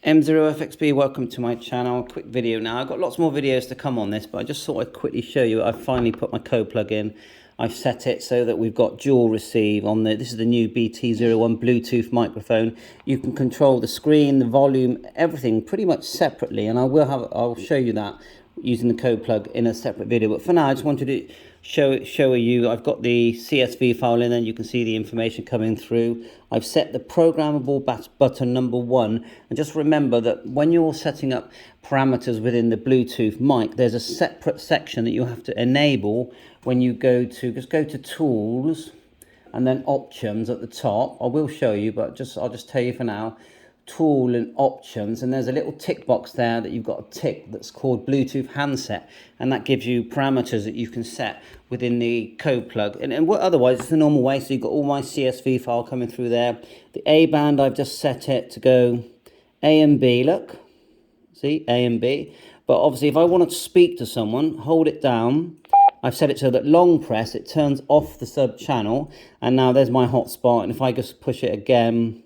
M0FXB, welcome to my channel. Quick video now. I've got lots more videos to come on this, but I just thought I'd quickly show you. I've finally put my code plug in. I've set it so that we've got dual receive on the, this is the new BT-01 Bluetooth microphone. You can control the screen, the volume, everything pretty much separately, and I'll show you that using the code plug in a separate video. But for now, I just wanted to show you, I've got the CSV file in there, and you can see the information coming through. I've set the programmable button number 1, and just remember that when you're setting up parameters within the Bluetooth mic, there's a separate section that you have to enable when you go to, just go to Tools and then Options at the top. I will show you, but I'll just tell you for now. Tool and Options, and there's a little tick box there that you've got to tick that's called Bluetooth handset, and that gives you parameters that you can set within the code plug, and otherwise it's the normal way. So you've got all my CSV file coming through there. The A band, I've just set it to go A and B, look, see, A and B. But obviously if I want to speak to someone, hold it down. I've set it so that long press, it turns off the sub channel, and now there's my hotspot, and if I just push it again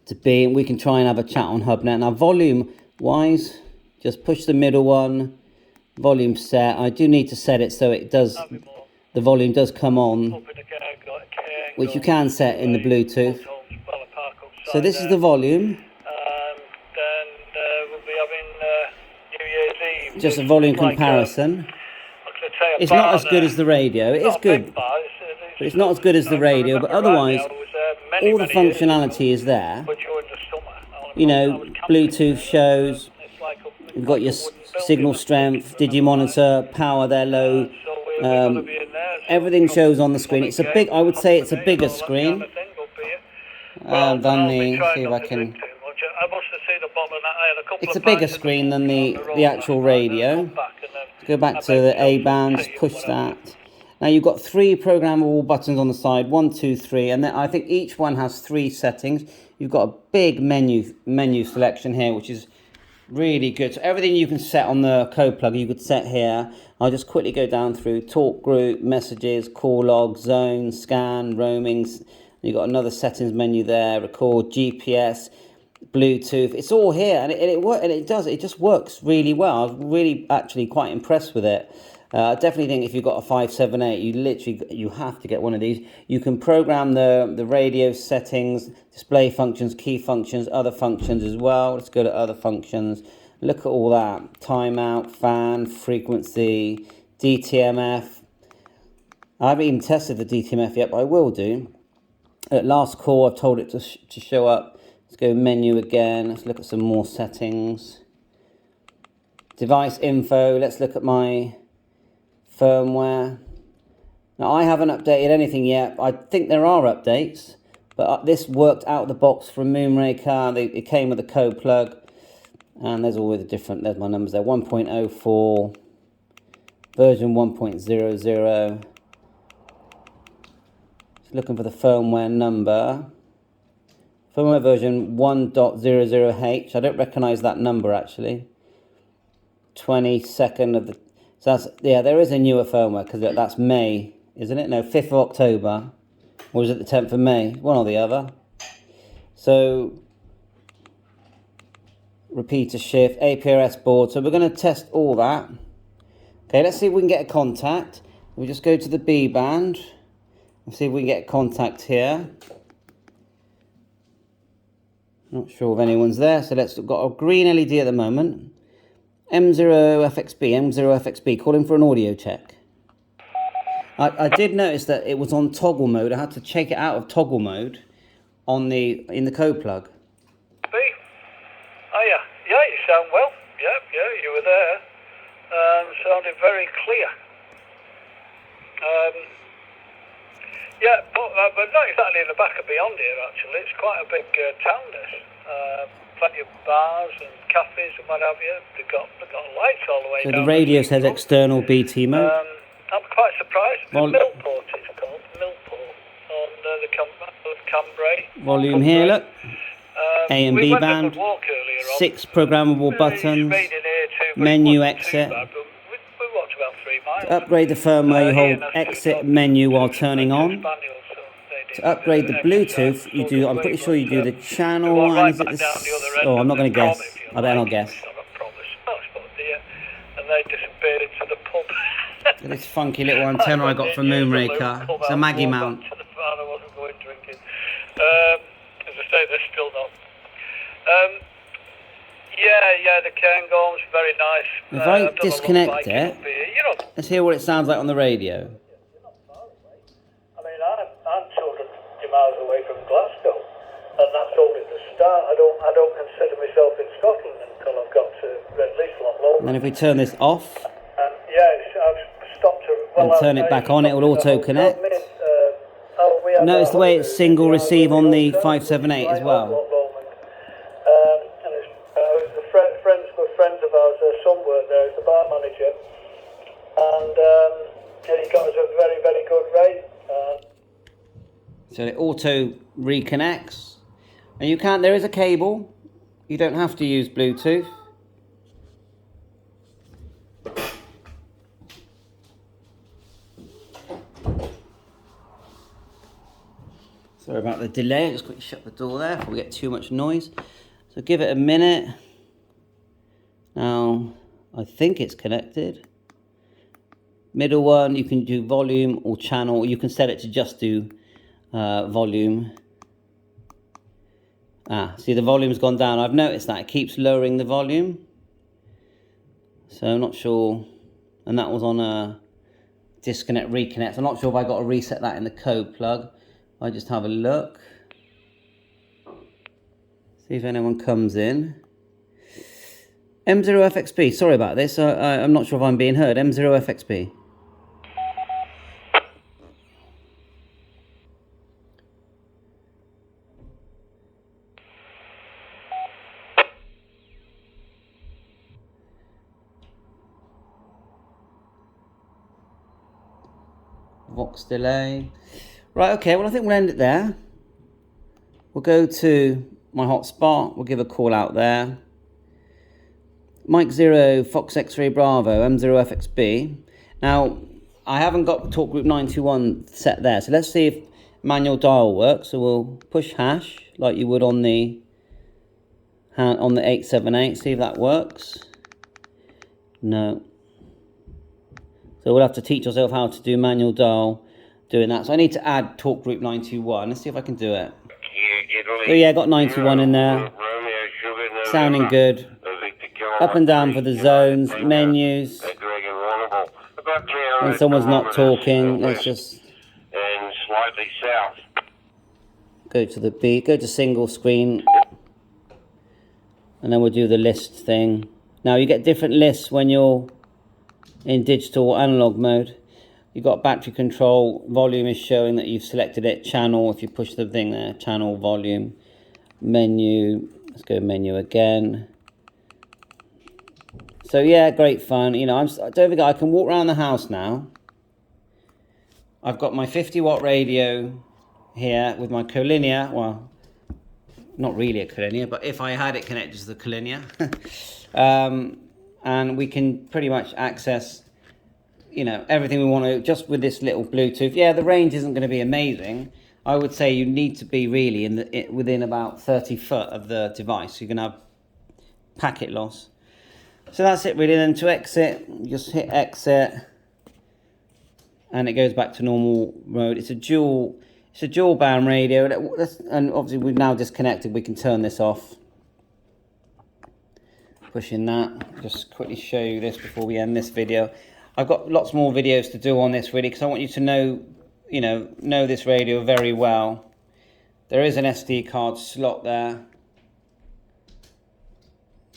to B, and we can try and have a chat on HubNet. Now volume wise, just push the middle one, volume set. I do need to set it so it does, the volume does come on, which you can set in the Bluetooth. So this is the volume. Just a volume comparison. It's not as good as the radio. It is good, but it's not as good as the radio. But otherwise, all the functionality is there. You know, Bluetooth shows. You've got your signal strength, digimonitor, power there low. Everything shows on the screen. It's a big. I would say it's a bigger screen than the. See if I can. It's a bigger screen than the actual radio. Go back to the A band. Just push that. Now you've got 3 programmable buttons on the side, 1, 2, 3, and then I think each one has 3 settings. You've got a big menu selection here, which is really good. So everything you can set on the code plug, you could set here. I'll just quickly go down through talk group, messages, call log, zone, scan, roamings. You've got another settings menu there, record, GPS, Bluetooth. It's all here, and it just works really well. I was really actually quite impressed with it. I definitely think if you've got a 578, you have to get one of these. You can program the radio settings, display functions, key functions, other functions as well. Let's go to other functions. Look at all that. Timeout, fan, frequency, DTMF. I haven't even tested the DTMF yet, but I will do. At last call, I've told it to show up. Let's go menu again. Let's look at some more settings. Device info. Let's look at my firmware. Now I haven't updated anything yet. I think there are updates, but this worked out of the box from Moonraker. It came with a code plug, and there's all the different, there's my numbers there, 1.04, version 1.00. Just looking for the firmware number. Firmware version 1.00H. I don't recognize that number actually. 22nd of the, so that's, yeah, there is a newer firmware, because that's May, isn't it? No, 5th of October. Or is it the 10th of May? One or the other. So, repeater shift, APRS board. So we're going to test all that. Okay, let's see if we can get a contact. We'll just go to the B band. Let's see if we can get a contact here. Not sure if anyone's there. So let's, got a green LED at the moment. M0FXB, calling for an audio check. I did notice that it was on toggle mode. I had to check it out of toggle mode in the code plug. Oh yeah, you sound well. Yeah, you were there. Sounded very clear. Yeah, but not exactly in the back of beyond here actually. It's quite a big town this. Plenty of bars and cafes and what have you. They've got lights all the way down. So the radio says external BT mode. I'm quite surprised. Millport it's called. Millport on the Cambrai. Volume here, look. A and B band. 6 programmable buttons. Menu exit. We walked about 3 miles. To upgrade the firmware, you hold exit menu while turning on. To upgrade the Bluetooth, you do. I'm pretty sure you do the channel. And is it oh, I'm not going to guess. I better not guess. It's not a promise. Oh, it's not dear. And they disappeared into the pub. This funky little antenna I got from Moonraker. It's a Maggie mount. I wasn't going drinking. As I say, they're still not. Yeah, the Cairngorm's very nice. If I disconnect it, let's hear what it sounds like on the radio. I mean, I'm 250 miles away from Glasgow, and that's only the start. I don't consider myself in Scotland until I've got to at least Loch. And then if we turn this off, I've stopped to. And turn it back on, it will auto connect. Notice the way it's single receive on the 578 as well. Friends of ours, their son worked there as the bar manager, and he got us a very, very good rate. So it auto reconnects, and you can't. There is a cable. You don't have to use Bluetooth. Sorry about the delay. Just quickly shut the door there before we get too much noise. So give it a minute. Now, I think it's connected. Middle one, you can do volume or channel. You can set it to just do volume. See, the volume's gone down. I've noticed that. It keeps lowering the volume. So I'm not sure. And that was on a disconnect, reconnect. I'm not sure if I got to reset that in the code plug. I just have a look. See if anyone comes in. M0FXB, sorry about this, I'm not sure if I'm being heard. M0FXB. Vox delay. Right, okay, well I think we'll end it there. We'll go to my hotspot, we'll give a call out there. Mike 0, Fox X-Ray Bravo, M0FXB. Now, I haven't got Talk Group 921 set there, so let's see if manual dial works. So we'll push hash like you would on the 878, see if that works. No. So we'll have to teach ourselves how to do manual dial doing that. So I need to add Talk Group 921. Let's see if I can do it. Oh yeah, I got 91 in there. Sounding good. Up and down for the zones, menus. When someone's not talking, let's just go to the beat, go to single screen, and then we'll do the list thing. Now you get different lists when you're in digital or analog mode. You've got battery control, volume is showing that you've selected it, channel, if you push the thing there, channel, volume, menu, let's go menu again. So yeah, great fun. You know, I don't forget I can walk around the house now. I've got my 50-watt radio here with my collinear. Well, not really a collinear, but if I had it connected to the collinear, and we can pretty much access, you know, everything we want to just with this little Bluetooth. Yeah, the range isn't going to be amazing. I would say you need to be really within about 30 foot of the device. You're going to have packet loss. So that's it really. Then to exit, just hit exit, and it goes back to normal mode. It's a dual band radio, and obviously we've now disconnected. We can turn this off. Pushing that. Just quickly show you this before we end this video. I've got lots more videos to do on this really, because I want you to know this radio very well. There is an SD card slot there,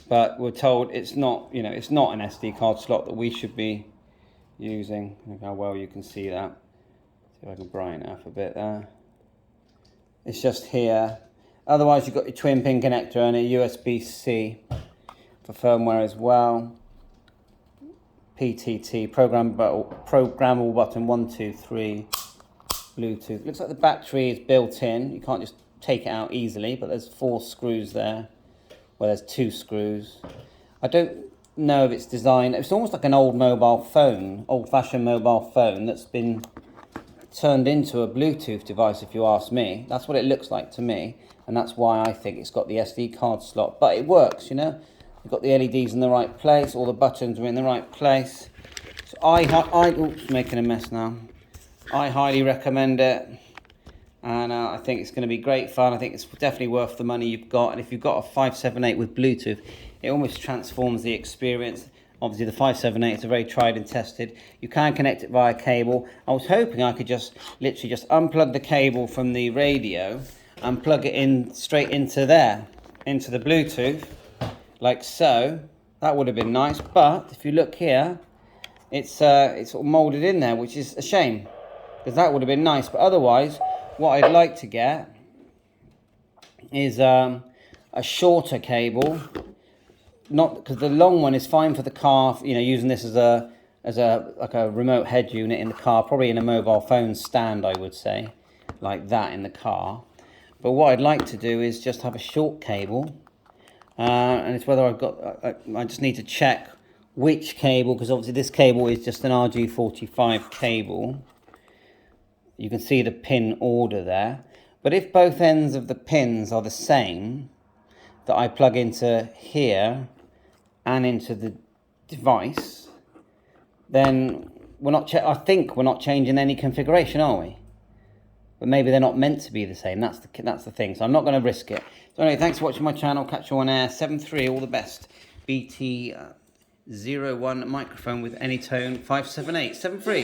but we're told it's not, it's not an SD card slot that we should be using. Look how well you can see that. See if I can brighten it up a bit there. It's just here. Otherwise, you've got your twin pin connector and a USB-C for firmware as well. PTT, programmable button 1, 2, 3, Bluetooth. Looks like the battery is built in. You can't just take it out easily, but there's 4 screws there. Well, there's 2 screws. I don't know if it's designed. It's almost like an old mobile phone, old-fashioned mobile phone that's been turned into a Bluetooth device, if you ask me. That's what it looks like to me, and that's why I think it's got the SD card slot. But it works, you know. You've got the LEDs in the right place, all the buttons are in the right place. So oops, making a mess now. I highly recommend it, and I think it's going to be great fun. I think it's definitely worth the money you've got, and if you've got a 578 with Bluetooth, it almost transforms the experience. Obviously the 578 is a very tried and tested. You can connect it via cable. I was hoping I could just literally just unplug the cable from the radio and plug it in straight into there, into the Bluetooth, like so. That would have been nice, but if you look here, it's sort of molded in there, which is a shame, because that would have been nice. But otherwise, what I'd like to get is a shorter cable. Not because the long one is fine for the car, you know, using this as like a remote head unit in the car, probably in a mobile phone stand, I would say, like that in the car. But what I'd like to do is just have a short cable, and it's whether I've got. I just need to check which cable, because obviously this cable is just an RG45 cable. You can see the pin order there. But if both ends of the pins are the same, that I plug into here and into the device, then I think we're not changing any configuration, are we? But maybe they're not meant to be the same. That's the thing. So I'm not going to risk it. So anyway, thanks for watching my channel. Catch you on air. 7.3, all the best. BT-01 microphone with ANYTONE 578. 7.3.